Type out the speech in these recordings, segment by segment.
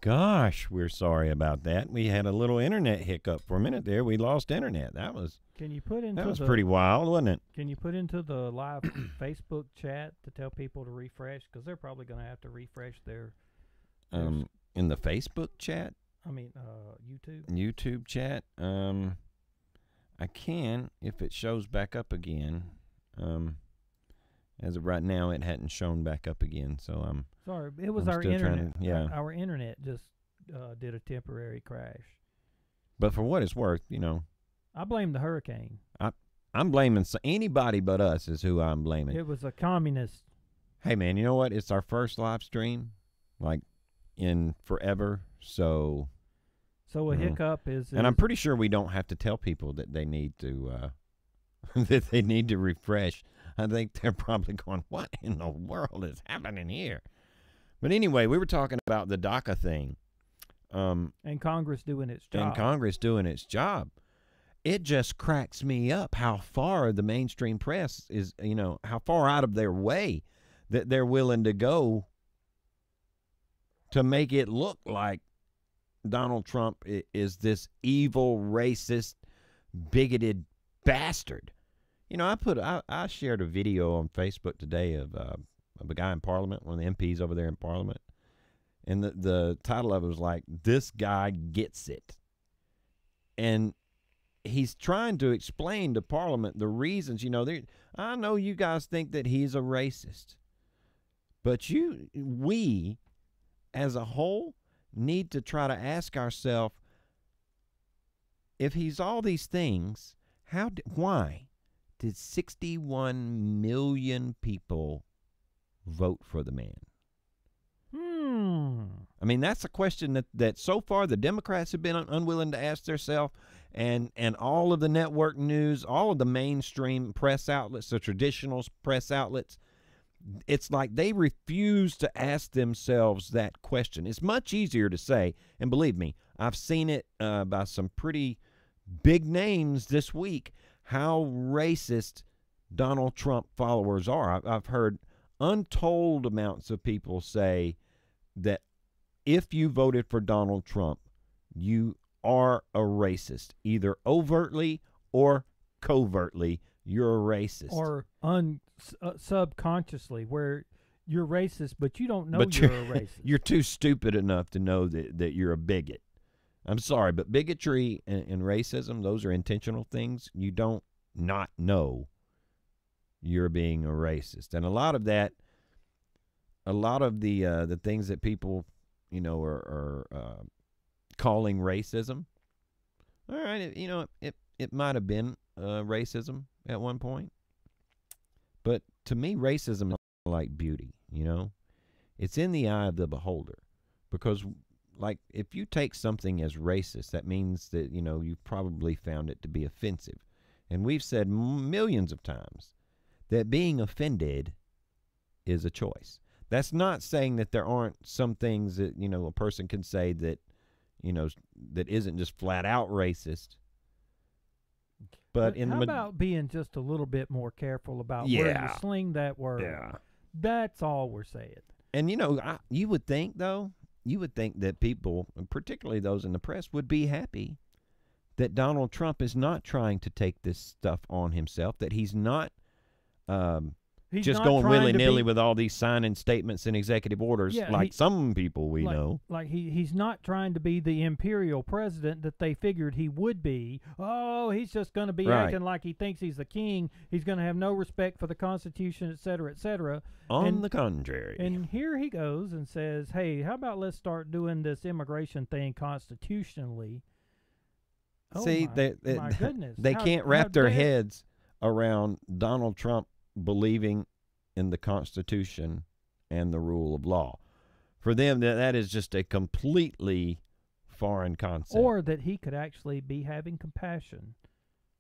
Gosh, we're sorry about that. We had a little internet hiccup for a minute there. We lost internet. That was pretty wild, wasn't it? Can you put into the live Facebook chat to tell people to refresh? Because they're probably going to have to refresh their in the Facebook chat? YouTube. YouTube chat? I can if it shows back up again. As of right now, it hadn't shown back up again, so sorry. It was I'm our still internet. our internet just did a temporary crash. But for what it's worth, I blame the hurricane. I'm blaming anybody but us is who I'm blaming. It was a communist. Hey, man, you know what? It's our first live stream, like, in forever, so a hiccup is... And I'm pretty sure we don't have to tell people that they need to that they need to refresh. I think they're probably going, what in the world is happening here? But anyway, we were talking about the DACA thing. And Congress doing its job. It just cracks me up how far the mainstream press is, how far out of their way that they're willing to go to make it look like Donald Trump is this evil, racist, bigoted bastard. I shared a video on Facebook today of a guy in Parliament, one of the MPs over there in Parliament, and the title of it was like, "This guy gets it," and he's trying to explain to Parliament the reasons. I know you guys think that he's a racist, but we, as a whole, need to try to ask ourselves, if he's all these things, why did 61 million people vote for the man? I mean, that's a question that so far the Democrats have been unwilling to ask themselves, and all of the network news, all of the mainstream press outlets, the traditional press outlets, it's like they refuse to ask themselves that question. It's much easier to say, and believe me, I've seen it by some pretty big names this week, how racist Donald Trump followers are. I've heard untold amounts of people say that if you voted for Donald Trump, you are a racist, either overtly or covertly. You're a racist, or subconsciously, where you're racist, but you don't know you're a racist. You're too stupid enough to know that you're a bigot. I'm sorry, but bigotry and racism, those are intentional things. You don't not know you're being a racist. And a lot of the things that people, are calling racism, all right, it might have been racism at one point. But to me, racism is like beauty, It's in the eye of the beholder. Because, like, if you take something as racist, that means that, you've probably found it to be offensive. And we've said millions of times that being offended is a choice. That's not saying that there aren't some things that, a person can say that, that isn't just flat out racist. But how about being just a little bit more careful about where you sling that word? Yeah. That's all we're saying. And, you would think, though, that people, particularly those in the press, would be happy that Donald Trump is not trying to take this stuff on himself, that he's not just going willy-nilly with all these signing statements and executive orders some people we know. Like he's not trying to be the imperial president that they figured he would be. Oh, he's just going to be acting like he thinks he's the king. He's going to have no respect for the Constitution, et cetera, et cetera. On the contrary. And here he goes and says, hey, how about let's start doing this immigration thing constitutionally? See, my goodness. They can't wrap their heads around Donald Trump believing in the Constitution and the rule of law. For them, that is just a completely foreign concept. Or that he could actually be having compassion.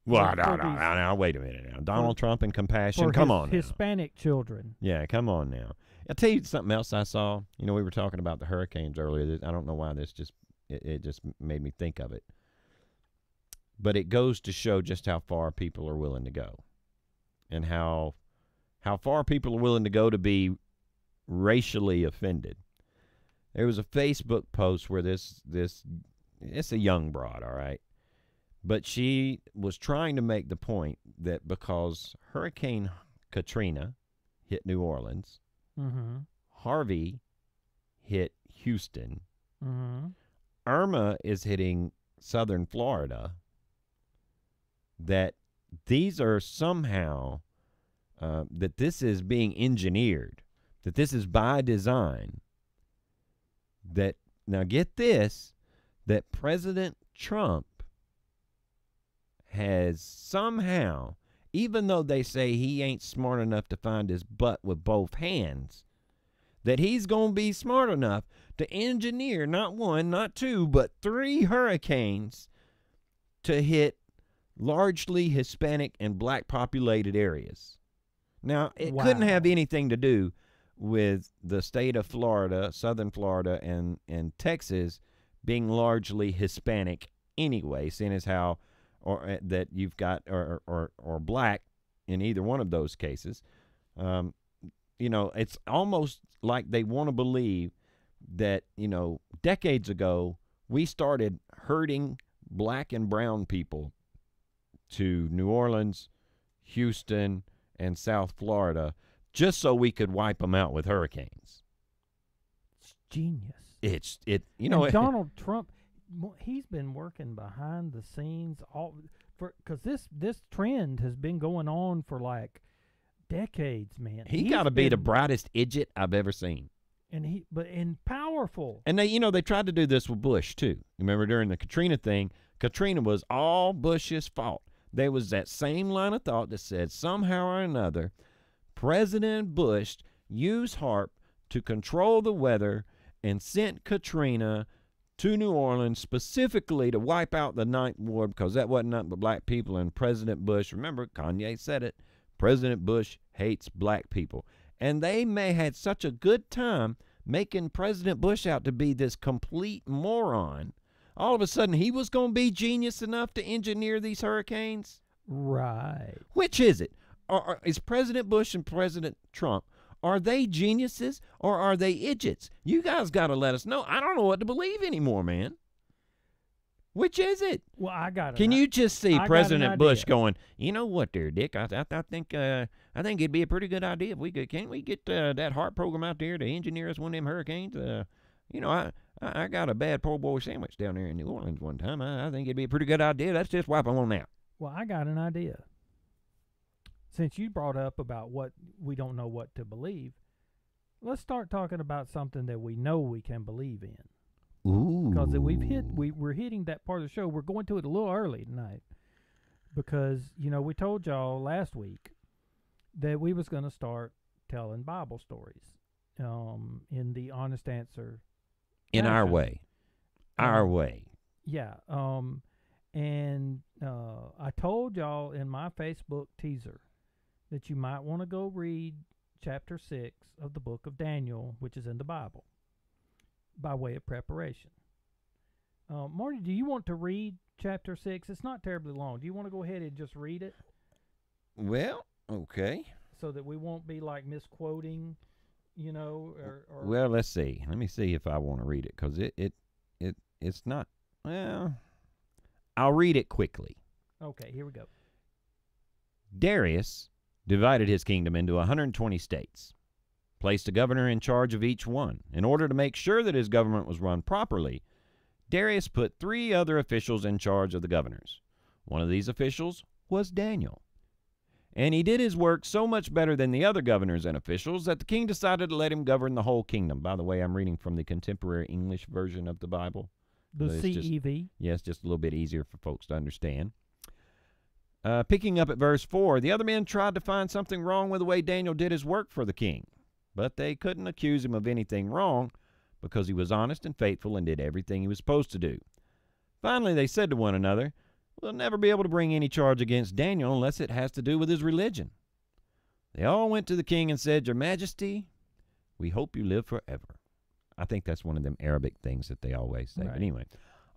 Well, no, wait a minute now. Donald Trump and compassion, come on now. Hispanic children. Yeah, come on now. I'll tell you something else I saw. We were talking about the hurricanes earlier. I don't know why it just made me think of it. But it goes to show just how far people are willing to go. And how far people are willing to go to be racially offended. There was a Facebook post where this it's a young broad, all right, but she was trying to make the point that because Hurricane Katrina hit New Orleans, Harvey hit Houston, Irma is hitting southern Florida, that these are somehow, that this is being engineered, that this is by design, that, now get this, that President Trump has somehow, even though they say he ain't smart enough to find his butt with both hands, that he's going to be smart enough to engineer not one, not two, but 3 hurricanes to hit largely Hispanic and black populated areas. Now, it couldn't have anything to do with the state of Florida, southern Florida, and Texas being largely Hispanic anyway, seeing as how that you've got or black in either one of those cases. It's almost like they want to believe that, decades ago we started herding black and brown people to New Orleans, Houston, and South Florida just so we could wipe them out with hurricanes. It's genius. And Donald Trump, he's been working behind the scenes because this trend has been going on for like decades, man. He got to be the brightest idiot I've ever seen. And powerful. And they tried to do this with Bush too. Remember during the Katrina thing, Katrina was all Bush's fault. There was that same line of thought that said somehow or another, President Bush used HAARP to control the weather and sent Katrina to New Orleans specifically to wipe out the Ninth Ward because that wasn't nothing but black people. And President Bush, remember, Kanye said it, President Bush hates black people. And they may had such a good time making President Bush out to be this complete moron. All of a sudden, he was going to be genius enough to engineer these hurricanes? Right. Which is it? Is President Bush and President Trump, are they geniuses or are they idiots? You guys got to let us know. I don't know what to believe anymore, man. Which is it? Well, I got it. Can you just see President Bush going, you know what there, Dick? I think it'd be a pretty good idea if we could. Can't we get that HAARP program out there to engineer us one of them hurricanes? I got a bad po' boy sandwich down there in New Orleans one time. I think it'd be a pretty good idea. Let's just wipe them on out. Well, I got an idea. Since you brought up about what we don't know what to believe, let's start talking about something that we know we can believe in. Ooh. Because we're hitting that part of the show. We're going to it a little early tonight because, we told y'all last week that we was going to start telling Bible stories in the Honest Answer in fashion. our way. Our way. Yeah. And I told y'all in my Facebook teaser that you might want to go read chapter 6 of the book of Daniel, which is in the Bible, by way of preparation. Marty, do you want to read chapter 6? It's not terribly long. Do you want to go ahead and just read it? Well, okay. So that we won't be like misquoting, or Well, let's see. Let me see if I want to read it because it's not. Well, I'll read it quickly. Okay, here we go. Darius divided his kingdom into 120 states, placed a governor in charge of each one. In order to make sure that his government was run properly, Darius put 3 other officials in charge of the governors. One of these officials was Daniel. And he did his work so much better than the other governors and officials that the king decided to let him govern the whole kingdom. By the way, I'm reading from the contemporary English version of the Bible. The CEV. Yes, just a little bit easier for folks to understand. Picking up at verse 4, the other men tried to find something wrong with the way Daniel did his work for the king. But they couldn't accuse him of anything wrong because he was honest and faithful and did everything he was supposed to do. Finally, they said to one another, we'll never be able to bring any charge against Daniel unless it has to do with his religion. They all went to the king and said, Your Majesty, we hope you live forever. I think that's one of them Arabic things that they always say. Right. But anyway,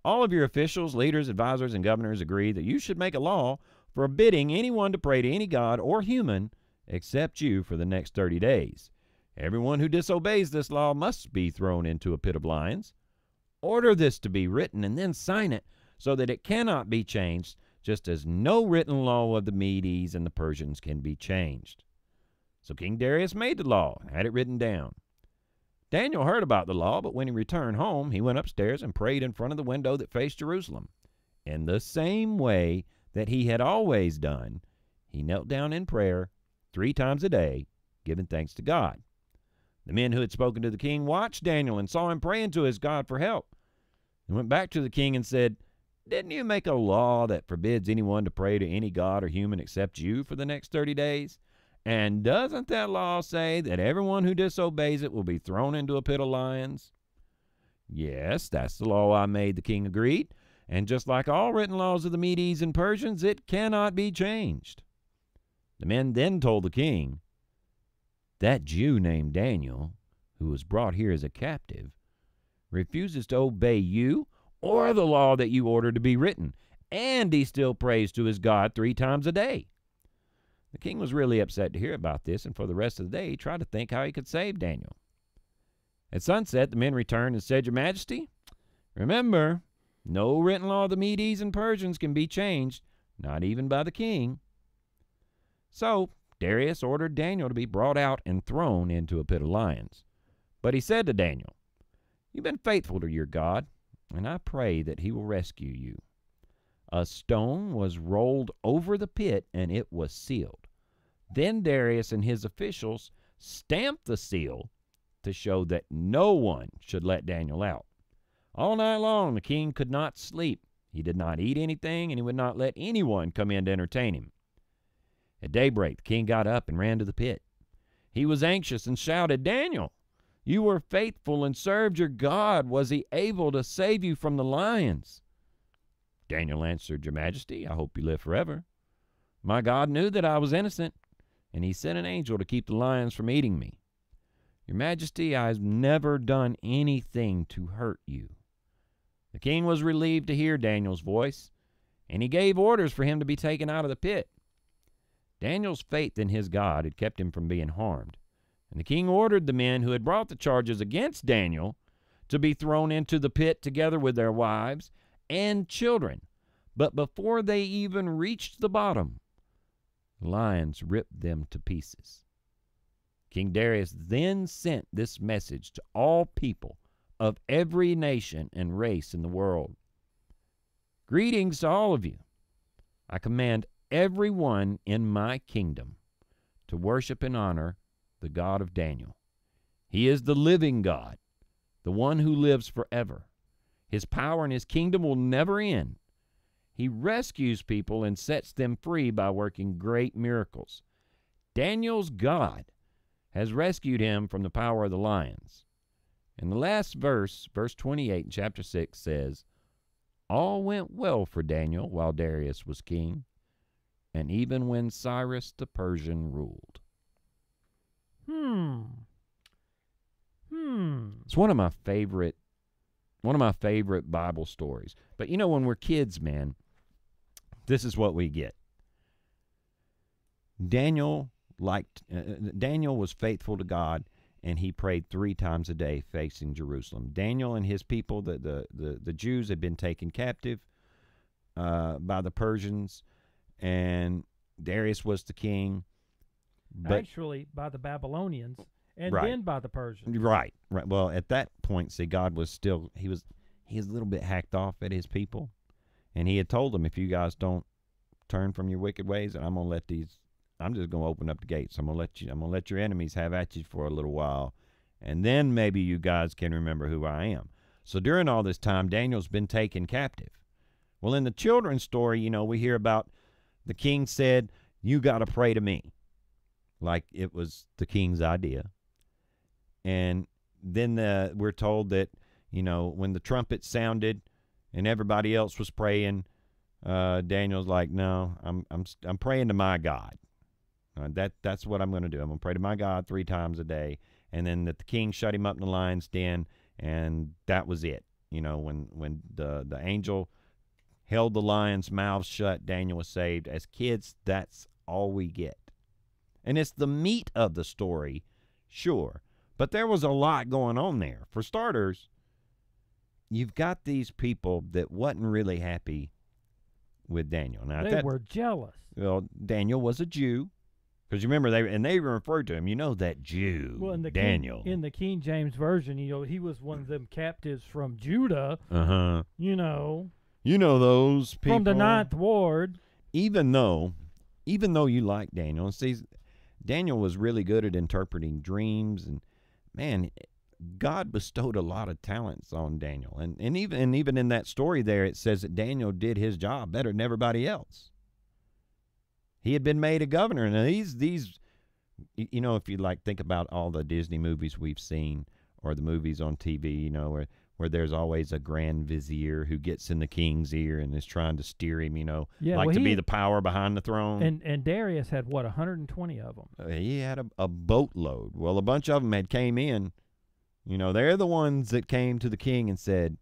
all of your officials, leaders, advisors, and governors agree that you should make a law forbidding anyone to pray to any god or human except you for the next 30 days. Everyone who disobeys this law must be thrown into a pit of lions. Order this to be written and then sign it so that it cannot be changed, just as no written law of the Medes and the Persians can be changed." So King Darius made the law and had it written down. Daniel heard about the law, but when he returned home, he went upstairs and prayed in front of the window that faced Jerusalem. In the same way that he had always done, he knelt down in prayer 3 times a day, giving thanks to God. The men who had spoken to the king watched Daniel and saw him praying to his God for help. They went back to the king and said, "Didn't you make a law that forbids anyone to pray to any god or human except you for the next 30 days? And doesn't that law say that everyone who disobeys it will be thrown into a pit of lions?" "Yes, that's the law I made," the king agreed. "And just like all written laws of the Medes and Persians, it cannot be changed." The men then told the king, "That Jew named Daniel, who was brought here as a captive, refuses to obey you or the law that you ordered to be written, and he still prays to his God 3 times a day." The king was really upset to hear about this, and for the rest of the day he tried to think how he could save Daniel. At sunset, the men returned and said, "Your Majesty, remember, no written law of the Medes and Persians can be changed, not even by the king." So Darius ordered Daniel to be brought out and thrown into a pit of lions. But he said to Daniel, "You've been faithful to your God, and I pray that he will rescue you." A stone was rolled over the pit, and it was sealed. Then Darius and his officials stamped the seal to show that no one should let Daniel out. All night long the king could not sleep. He did not eat anything, and he would not let anyone come in to entertain him. At daybreak the king got up and ran to the pit. He was anxious and shouted, "Daniel, you were faithful and served your God. Was he able to save you from the lions?" Daniel answered, "Your Majesty, I hope you live forever. My God knew that I was innocent, and he sent an angel to keep the lions from eating me. Your Majesty, I've never done anything to hurt you." The king was relieved to hear Daniel's voice, and he gave orders for him to be taken out of the pit. Daniel's faith in his God had kept him from being harmed, and the king ordered the men who had brought the charges against Daniel to be thrown into the pit together with their wives and children. But before they even reached the bottom, the lions ripped them to pieces. King Darius then sent this message to all people of every nation and race in the world. "Greetings to all of you. I command everyone in my kingdom to worship and honor the God of Daniel. He is the living God, the one who lives forever. His power and his kingdom will never end. He rescues people and sets them free by working great miracles. Daniel's God has rescued him from the power of the lions." And the last verse, verse 28 in chapter 6 says, "All went well for Daniel while Darius was king, and even when Cyrus the Persian ruled." It's one of my favorite Bible stories. But you know, when we're kids, man, this is what we get. Daniel was faithful to God, and he prayed 3 times a day facing Jerusalem. Daniel and his people, the Jews, had been taken captive by the Persians, and Darius was the king. But Actually, by the Babylonians, and Right. then by the Persians. Right. Well, at that point, see, God was still, he was a little bit hacked off at his people, and he had told them, if you guys don't turn from your wicked ways, and I'm just going to open up the gates. I'm going to let your enemies have at you for a little while, and then maybe you guys can remember who I am. So during all this time, Daniel's been taken captive. Well, in the children's story, you know, we hear about the king said, "You got to pray to me," like it was the king's idea. And then we're told that, you know, when the trumpet sounded and everybody else was praying, Daniel's like, "No, I'm praying to my God. That's what I'm going to do. I'm going to pray to my God 3 times a day." And then the king shut him up in the lion's den, and that was it. You know, when the angel held the lions' mouths shut, Daniel was saved. As kids, that's all we get. And it's the meat of the story Sure. But there was a lot going on there. For starters, you've got these people that wasn't really happy with Daniel. Now, They were jealous. Well, Daniel was a Jew. Because you remember, they referred to him, that Jew, Well, in the Daniel. in the King James Version, he was one of them captives from Judah. Uh-huh. Those people. From the Ninth Ward. Even though you like Daniel, and see, Daniel was really good at interpreting dreams, and man, God bestowed a lot of talents on Daniel. And even in that story there, it says that Daniel did his job better than everybody else. He had been made a governor. And these, if you think about all the Disney movies we've seen or the movies on TV, where there's always a grand vizier who gets in the king's ear and is trying to steer him, to be the power behind the throne. And Darius had, 120 of them? He had a boatload. Well, a bunch of them had came in. They're the ones that came to the king and said,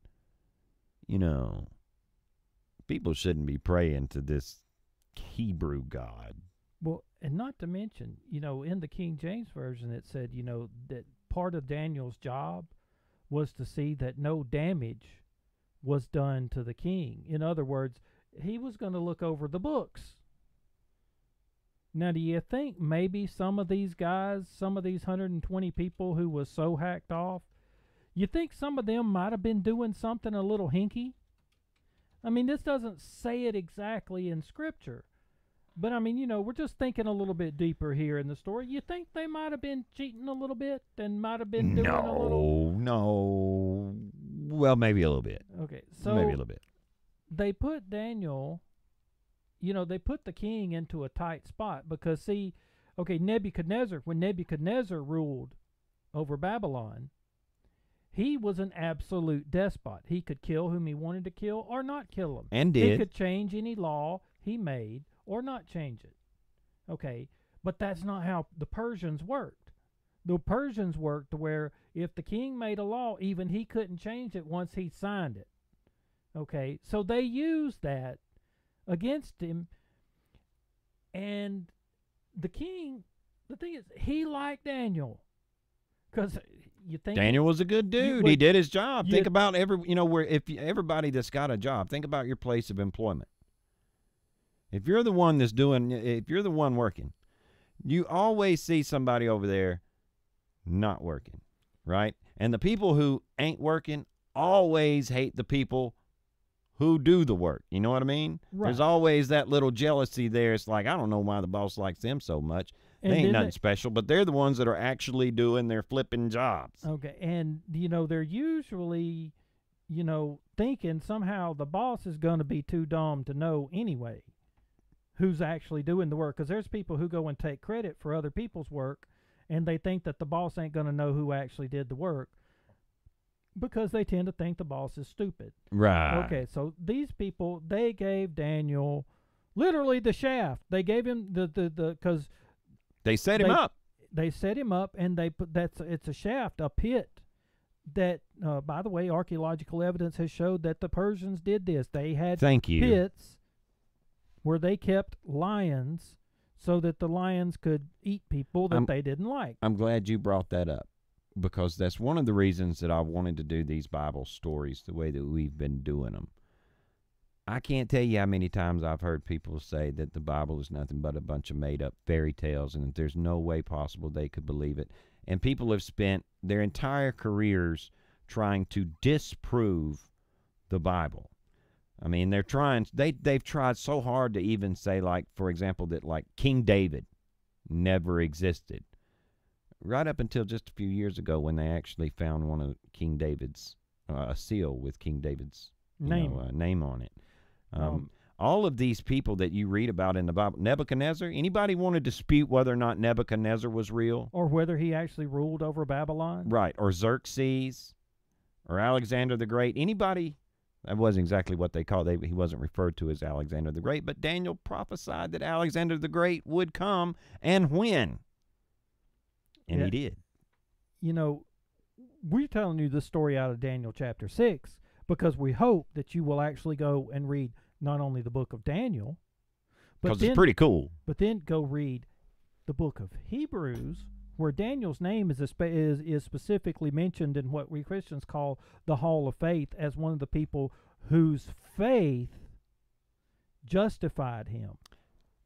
people shouldn't be praying to this Hebrew God. Well, and not to mention, in the King James Version, it said, that part of Daniel's job was to see that no damage was done to the king. In other words, he was going to look over the books. Now, do you think maybe some of these guys, some of these 120 people who was so hacked off, you think some of them might have been doing something a little hinky? I mean, this doesn't say it exactly in Scripture. But, I mean, we're just thinking a little bit deeper here in the story. You think they might have been cheating a little bit and might have been doing a little? No. Well, maybe a little bit. Okay, so maybe a little bit. They put Daniel, they put the king into a tight spot because, Nebuchadnezzar, when Nebuchadnezzar ruled over Babylon, he was an absolute despot. He could kill whom he wanted to kill or not kill him. And did. He could change any law he made or not change it. Okay, but that's not how the Persians worked. The Persians worked to where if the king made a law, even he couldn't change it once he signed it. Okay, so they used that against him. And the king, the thing is, he liked Daniel. Because you think Daniel was a good dude. He did his job. Think about everybody that's got a job, think about your place of employment. If you're the one working, you always see somebody over there not working, right? And the people who ain't working always hate the people who do the work. You know what I mean? Right. There's always that little jealousy there. It's like, I don't know why the boss likes them so much. They ain't nothing special, but they're the ones that are actually doing their flipping jobs. Okay, and, they're usually, thinking somehow the boss is going to be too dumb to know anyway who's actually doing the work. Because there's people who go and take credit for other people's work, and they think that the boss ain't going to know who actually did the work because they tend to think the boss is stupid. Right. Okay, so these people, they gave Daniel literally the shaft. They gave him because they set him up. They set him up, and they put it's a shaft, a pit. That, by the way, archaeological evidence has showed that the Persians did this. They had pits where they kept lions so that the lions could eat people that they didn't like. I'm glad you brought that up because that's one of the reasons that I wanted to do these Bible stories the way that we've been doing them. I can't tell you how many times I've heard people say that the Bible is nothing but a bunch of made-up fairy tales and that there's no way possible they could believe it. And people have spent their entire careers trying to disprove the Bible. I mean, they've tried so hard to even say, like, for example, that, like, King David never existed. Right up until just a few years ago when they actually found one of King David's, a seal with King David's name on it. All of these people that you read about in the Bible, Nebuchadnezzar, anybody want to dispute whether or not Nebuchadnezzar was real? Or whether he actually ruled over Babylon? Right, or Xerxes, or Alexander the Great. Anybody, that wasn't exactly what they called, he wasn't referred to as Alexander the Great, but Daniel prophesied that Alexander the Great would come and win. And he did. We're telling you this story out of Daniel chapter 6 because we hope that you will actually go and read not only the book of Daniel, because it's pretty cool. But then go read the book of Hebrews, where Daniel's name is specifically mentioned in what we Christians call the Hall of Faith as one of the people whose faith justified him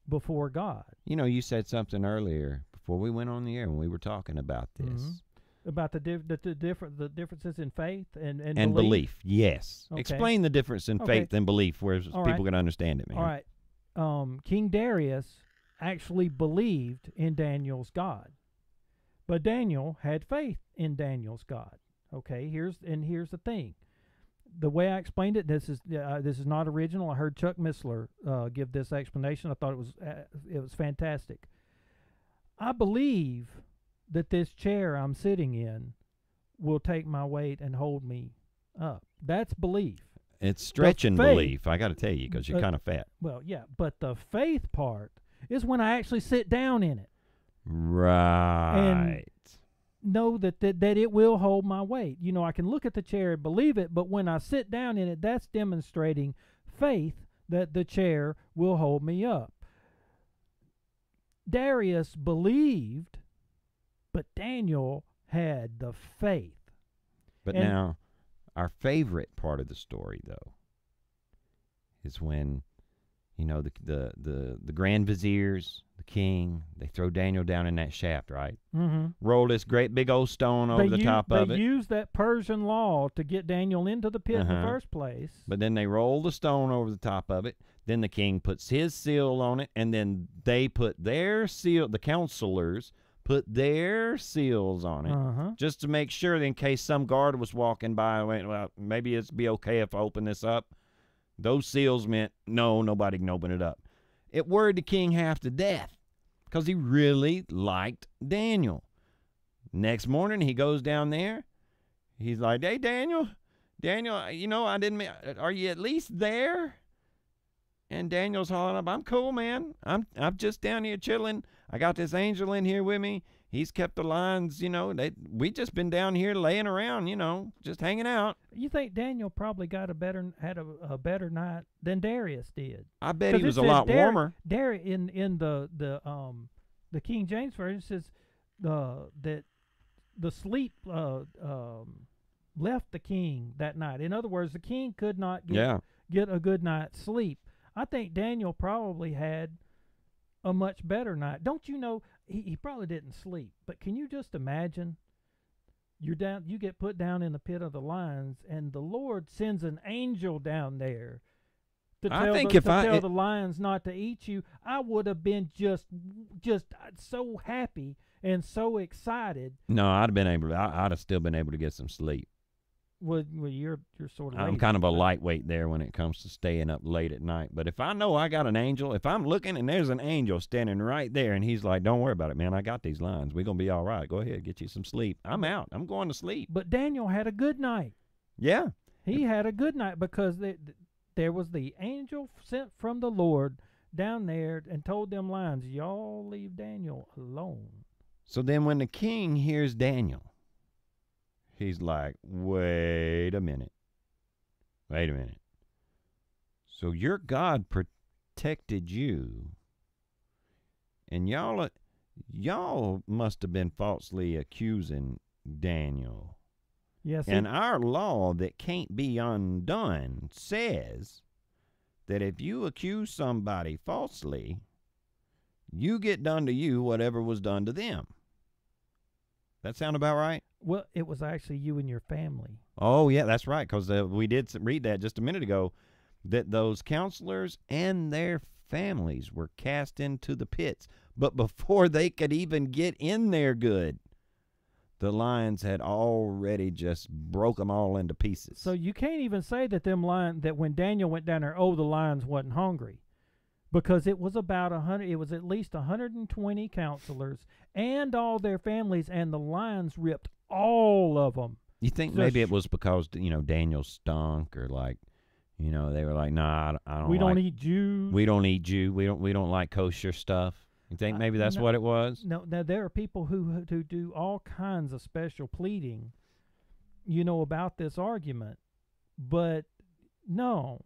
before God. You know, you said something earlier before we went on the air when we were talking about this. Mm-hmm. About the differences in faith and belief. Yes. Okay. Explain the difference in faith and belief where people can understand it, man. All right. King Darius actually believed in Daniel's God. But Daniel had faith in Daniel's God. Okay, here's the thing. The way I explained it, this is not original. I heard Chuck Missler give this explanation. I thought it was fantastic. I believe that this chair I'm sitting in will take my weight and hold me up. That's belief. It's stretching belief, I got to tell you, because you're kind of fat. Well, yeah, but the faith part is when I actually sit down in it. Right. And know that it will hold my weight. You know, I can look at the chair and believe it, but when I sit down in it, that's demonstrating faith that the chair will hold me up. Darius believed, but Daniel had the faith. But now, our favorite part of the story, though, is when, you know, the grand viziers, the king, they throw Daniel down in that shaft, right? Mm-hmm. Roll this great big old stone over the top of it. They used that Persian law to get Daniel into the pit in the first place. But then they roll the stone over the top of it. Then the king puts his seal on it, and then they put their seal, the counselors put their seals on it, just to make sure that in case some guard was walking by and went, well, maybe it'd be okay if I open this up. Those seals meant, no, nobody can open it up. It worried the king half to death because he really liked Daniel. Next morning, he goes down there. He's like, hey, Daniel, you know, are you at least there? And Daniel's hollering up, I'm cool, man. I'm just down here chilling. I got this angel in here with me. He's kept the lines, you know. We just been down here laying around, you know, just hanging out. You think Daniel probably had a better night than Darius did? I bet he was a lot warmer. Darius in the King James version says that the sleep left the king that night. In other words, the king could not get a good night's sleep. I think Daniel probably had a much better night. Don't you know, he probably didn't sleep, but can you just imagine you get put down in the pit of the lions, and the Lord sends an angel down there to tell the lions not to eat you? I would have been just so happy and so excited. No, I'd have still been able to get some sleep. Well, you're sort of. I'm kind of a lightweight there when it comes to staying up late at night. But if I know I got an angel, if I'm looking and there's an angel standing right there, and he's like, "Don't worry about it, man. I got these lines. We're gonna be all right. Go ahead, get you some sleep." I'm out. I'm going to sleep. But Daniel had a good night. Yeah, he had a good night because there was the angel sent from the Lord down there and told them lions, "Y'all leave Daniel alone." So then, when the king hears Daniel, he's like, wait a minute. So your God protected you, and y'all must have been falsely accusing Daniel. Yes. And our law that can't be undone says that if you accuse somebody falsely, you get done to you whatever was done to them. That sound about right? Well, it was actually you and your family. Oh, yeah, that's right, because we did read that just a minute ago, that those counselors and their families were cast into the pits. But before they could even get in there good, the lions had already just broke them all into pieces. So you can't even say that that when Daniel went down there, the lions wasn't hungry. Because it was about 100, it was at least 120 counselors and all their families, and the lions ripped all of them. You think maybe it was because, you know, Daniel stunk, or like, you know, they were like, nah, I don't. We don't eat Jews. We don't eat Jew. We don't like kosher stuff. You think maybe that's what it was? No, now there are people who do all kinds of special pleading, you know, about this argument, but no,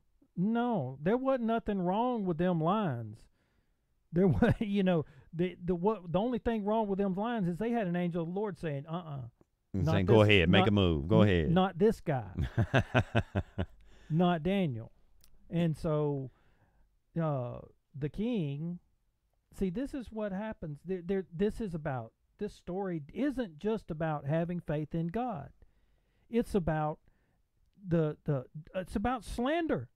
there wasn't nothing wrong with them lions. There was, the only thing wrong with them lines is they had an angel of the Lord saying, And not saying, this, go ahead, make not, a move. Go ahead. not this guy, not Daniel. And so, the king, see, this is what happens. This story isn't just about having faith in God. It's about it's about slander.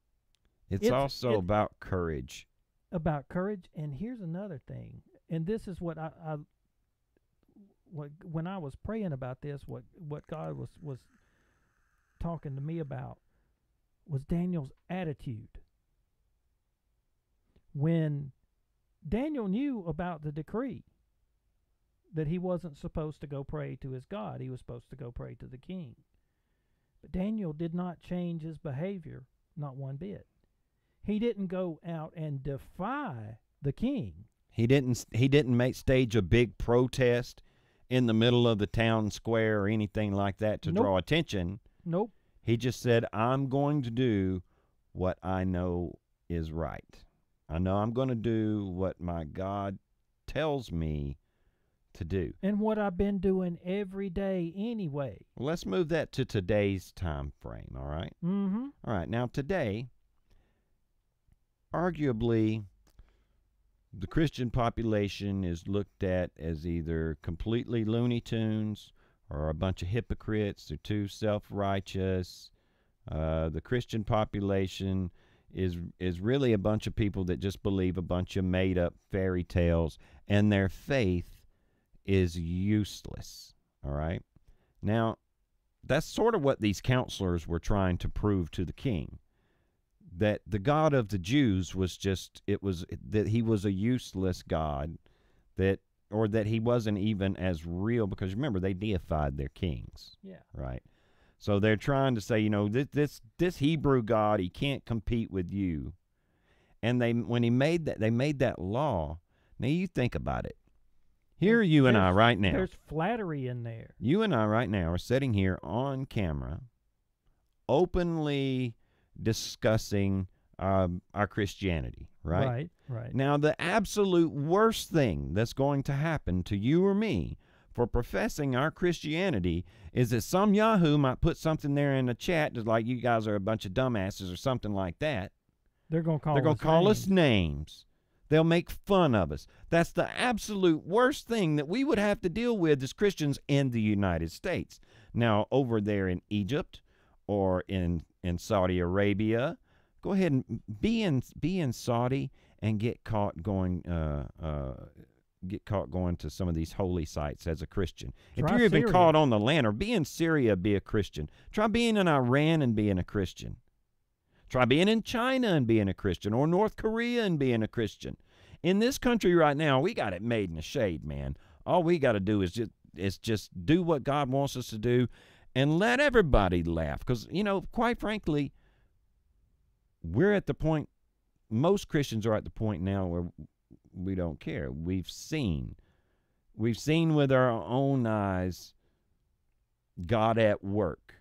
It's also about courage. About courage. And here's another thing. And this is what when I was praying about this, what God was talking to me about was Daniel's attitude. When Daniel knew about the decree that he wasn't supposed to go pray to his God, he was supposed to go pray to the king. But Daniel did not change his behavior, not one bit. He didn't go out and defy the king. He didn't stage a big protest in the middle of the town square or anything like that to draw attention. Nope. He just said, I'm going to do what I know is right. I know I'm going to do what my God tells me to do. And what I've been doing every day anyway. Well, let's move that to today's time frame, all right? Mm-hmm. All right, now today, arguably, the Christian population is looked at as either completely Looney Tunes or a bunch of hypocrites. They're too self-righteous. The Christian population is really a bunch of people that just believe a bunch of made-up fairy tales, and their faith is useless, all right? Now, that's sort of what these counselors were trying to prove to the king, that the God of the Jews was that he was a useless God, or that he wasn't even as real, because remember, they deified their kings. Yeah. Right? So they're trying to say, this Hebrew God, he can't compete with you. And they made that law. Now you think about it. Here you and I right now. There's flattery in there. You and I right now are sitting here on camera, openly discussing our Christianity, right? Right. Now, the absolute worst thing that's going to happen to you or me for professing our Christianity is that some yahoo might put something there in the chat, just like you guys are a bunch of dumbasses or something like that. They're going to They're call us names. They'll make fun of us. That's the absolute worst thing that we would have to deal with as Christians in the United States. Now, over there in Egypt or in Saudi Arabia, go ahead and be in Saudi and get caught going to some of these holy sites as a Christian. If you're even caught on the land, or be in Syria, be a Christian. Try being in Iran and being a Christian. Try being in China and being a Christian, or North Korea and being a Christian. In this country right now, we got it made in the shade, man. All we got to do is just do what God wants us to do and let everybody laugh. Because, quite frankly, we're at the point, most Christians are at the point now where we don't care. We've seen with our own eyes God at work.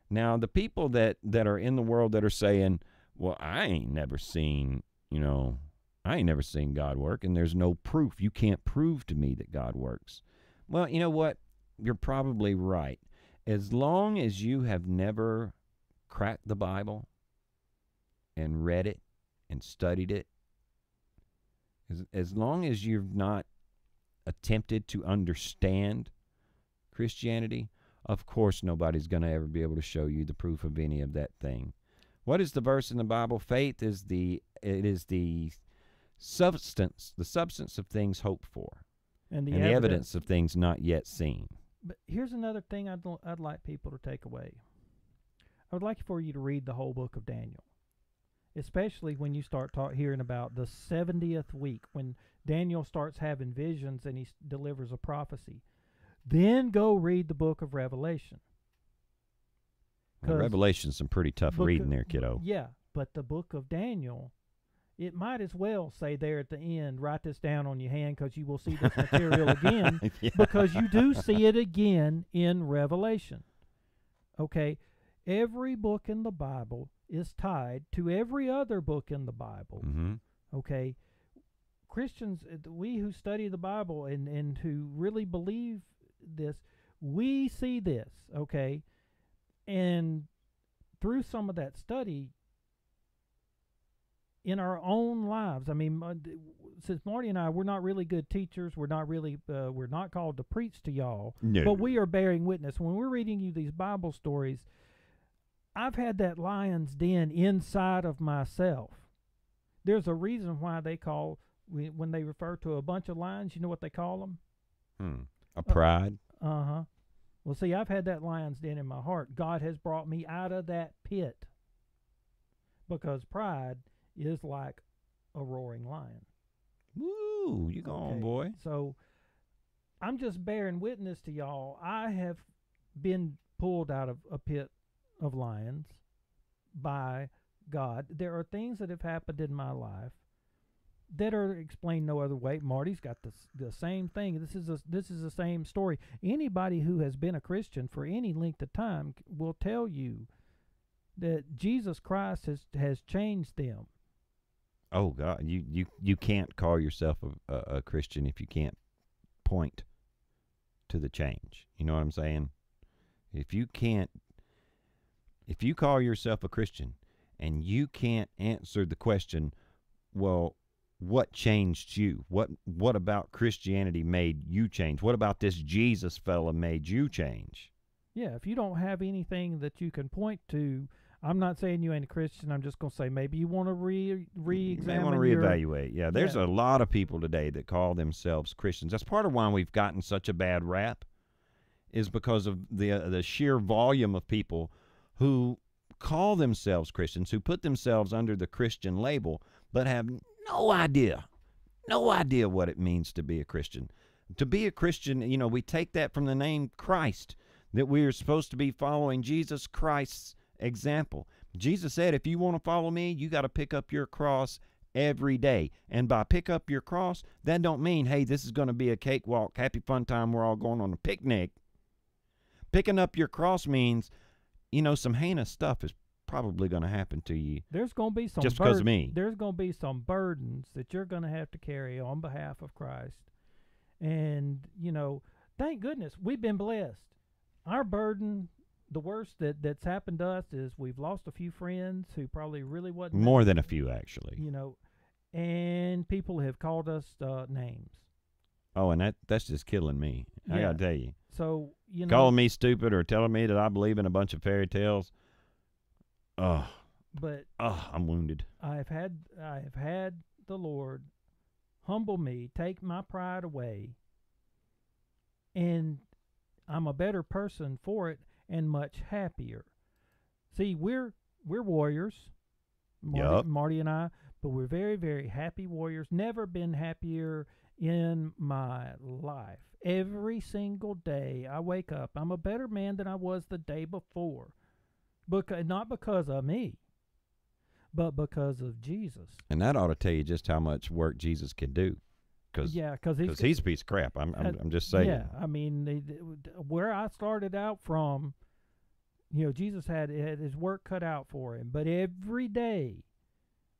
Now, the people that are in the world that are saying, well, I ain't never seen God work, and there's no proof. You can't prove to me that God works. Well, you know what? You're probably right. As long as you have never cracked the Bible and read it and studied it, as long as you've not attempted to understand Christianity, of course nobody's going to ever be able to show you the proof of any of that thing. What is the verse in the Bible? Faith is the substance of things hoped for, and the evidence of things not yet seen. But here's another thing I'd like people to take away. I would like for you to read the whole book of Daniel, especially when you start hearing about the 70th week, when Daniel starts having visions and he delivers a prophecy. Then go read the book of Revelation. Well, Revelation's some pretty tough reading there, kiddo. Yeah, but the book of Daniel, it might as well say there at the end, write this down on your hand because you will see this material again, yeah. Because you do see it again in Revelation. Okay? Every book in the Bible is tied to every other book in the Bible. Mm-hmm. Okay? Christians, we who study the Bible and who really believe this, we see this, okay? And through some of that study in our own lives, I mean, since Marty and I, we're not really good teachers. We're not really, we're not called to preach to y'all. No. But we are bearing witness. When we're reading you these Bible stories, I've had that lion's den inside of myself. There's a reason why they call, when they refer to a bunch of lions, you know what they call them? A pride. Uh-huh. Well, see, I've had that lion's den in my heart. God has brought me out of that pit, because pride is like a roaring lion. Woo, you go on, boy. So I'm just bearing witness to y'all. I have been pulled out of a pit of lions by God. There are things that have happened in my life that are explained no other way. Marty's got the same thing. This is the same story. Anybody who has been a Christian for any length of time will tell you that Jesus Christ has changed them. Oh God, you can't call yourself a Christian if you can't point to the change. You know what I'm saying? If you call yourself a Christian and you can't answer the question, well, what changed you? What about Christianity made you change? What about this Jesus fella made you change? Yeah, if you don't have anything that you can point to, I'm not saying you ain't a Christian. I'm just going to say maybe you want to re-examine. You may want to reevaluate. Yeah, there's a lot of people today that call themselves Christians. That's part of why we've gotten such a bad rap, is because of the sheer volume of people who call themselves Christians, who put themselves under the Christian label, but have no idea what it means to be a Christian. To be a Christian, you know, we take that from the name Christ, that we are supposed to be following Jesus Christ's example. Jesus said, if you want to follow me, you got to pick up your cross every day. And by pick up your cross, that don't mean, hey, this is going to be a cakewalk, happy fun time, we're all going on a picnic. Picking up your cross means, you know, some heinous stuff is probably going to happen to you. There's going to be some just because of me. There's going to be some burdens that you're going to have to carry on behalf of Christ. And, you know, thank goodness we've been blessed. Our burden, the worst that's happened to us is we've lost a few friends who probably really wasn't. More than a few, actually. You know, and people have called us names. Oh, and that's just killing me. Yeah. I got to tell you. So, you know. Calling me stupid or telling me that I believe in a bunch of fairy tales. Oh. But. Oh, I'm wounded. I have had the Lord humble me, take my pride away, and I'm a better person for it and much happier. See, we're warriors, Marty and I, but we're very, very happy warriors. Never been happier in my life. Every single day I wake up, I'm a better man than I was the day before. Not because of me, but because of Jesus. And that ought to tell you just how much work Jesus can do. Because he's a piece of crap. I'm just saying. Yeah, I mean, where I started out from, you know, Jesus had his work cut out for him. But every day,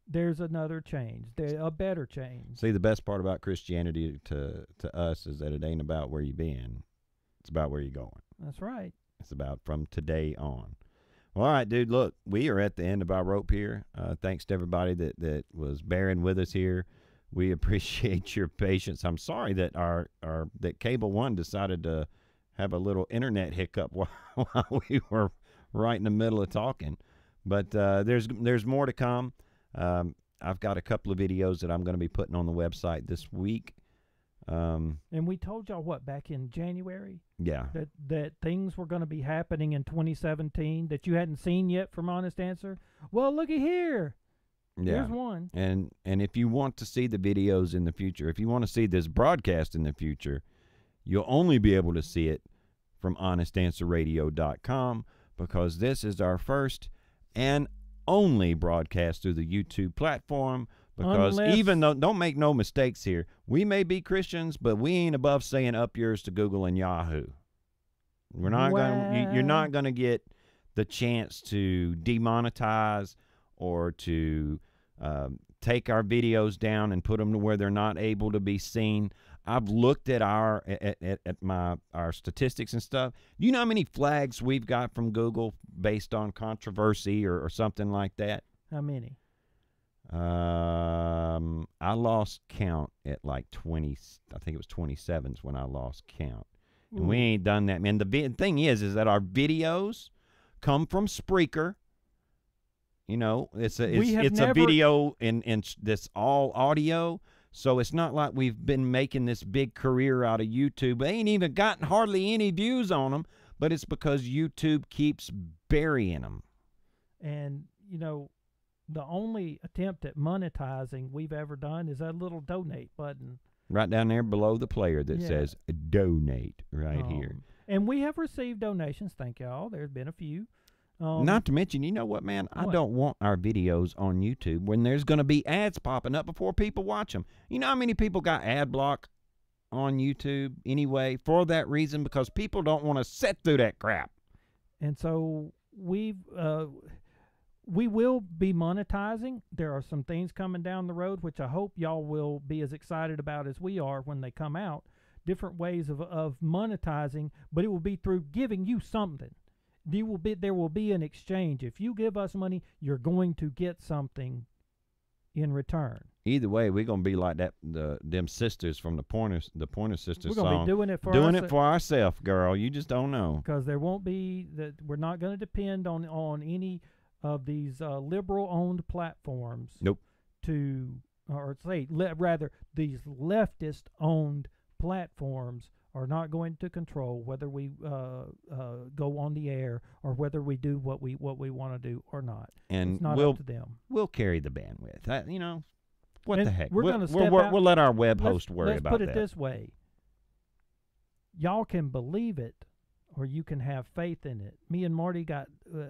there's another change, a better change. See, the best part about Christianity to us is that it ain't about where you've been. It's about where you're going. That's right. It's about from today on. Well, all right, dude, look, we are at the end of our rope here. Thanks to everybody that was bearing with us here. We appreciate your patience. I'm sorry that that Cable One decided to have a little internet hiccup while we were right in the middle of talking. But there's more to come. I've got a couple of videos that I'm going to be putting on the website this week. And we told y'all back in January? Yeah. That things were going to be happening in 2017 that you hadn't seen yet from Honest Answer. Well, looky here. Yeah. There's one. And if you want to see the videos in the future, if you want to see this broadcast in the future, you'll only be able to see it from honestanswerradio.com, because this is our first and only broadcast through the YouTube platform. Because even though, don't make no mistakes here, we may be Christians, but we ain't above saying up yours to Google and Yahoo. We're not you're not going to get the chance to demonetize or to take our videos down and put them to where they're not able to be seen. I've looked at our statistics and stuff. You know how many flags we've got from Google based on controversy or something like that? How many? I lost count at like 20. I think it was 27s when I lost count. And we ain't done that, man. The thing is that our videos come from Spreaker. You know, it's a video in this all audio. So it's not like we've been making this big career out of YouTube. They ain't even gotten hardly any views on them, but it's because YouTube keeps burying them. And, you know, the only attempt at monetizing we've ever done is that little donate button. Right down there below the player that says donate right here. And we have received donations. Thank y'all. There's been a few. Not to mention, you know what, man? I don't want our videos on YouTube when there's going to be ads popping up before people watch them. You know how many people got ad block on YouTube anyway for that reason? Because people don't want to sit through that crap. And so we will be monetizing. There are some things coming down the road, which I hope y'all will be as excited about as we are when they come out. Different ways of monetizing, but it will be through giving you something. There will be an exchange. If you give us money, you're going to get something in return. Either way, we're gonna be like them sisters from the Pointer Sisters we're song. We're gonna be doing it for ourselves, girl. You just don't know. Because there won't be that. We're not going to depend on any of these liberal-owned platforms. Nope. Rather, these leftist-owned platforms are not going to control whether we go on the air or whether we do what we want to do or not. And it's not up to them. We'll carry the bandwidth. You know, what and the heck? We'll let our web host worry about that. Let's put it this way. Y'all can believe it, or you can have faith in it. Me and Marty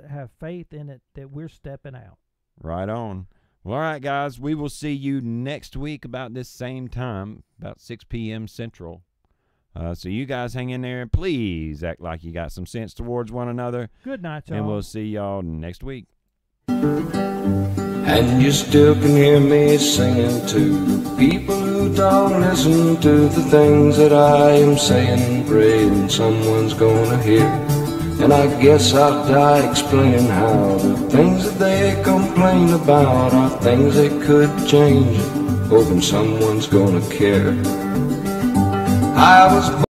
have faith in it that we're stepping out. Right on. Well, all right, guys. We will see you next week about this same time, about 6 p.m. Central. So you guys hang in there. Please act like you got some sense towards one another. Good night, y'all. And we'll see y'all next week. And you still can hear me singing to people who don't listen to the things that I am saying, praying someone's gonna hear. And I guess I'll die explaining how the things that they complain about are things they could change, hoping someone's gonna care. I was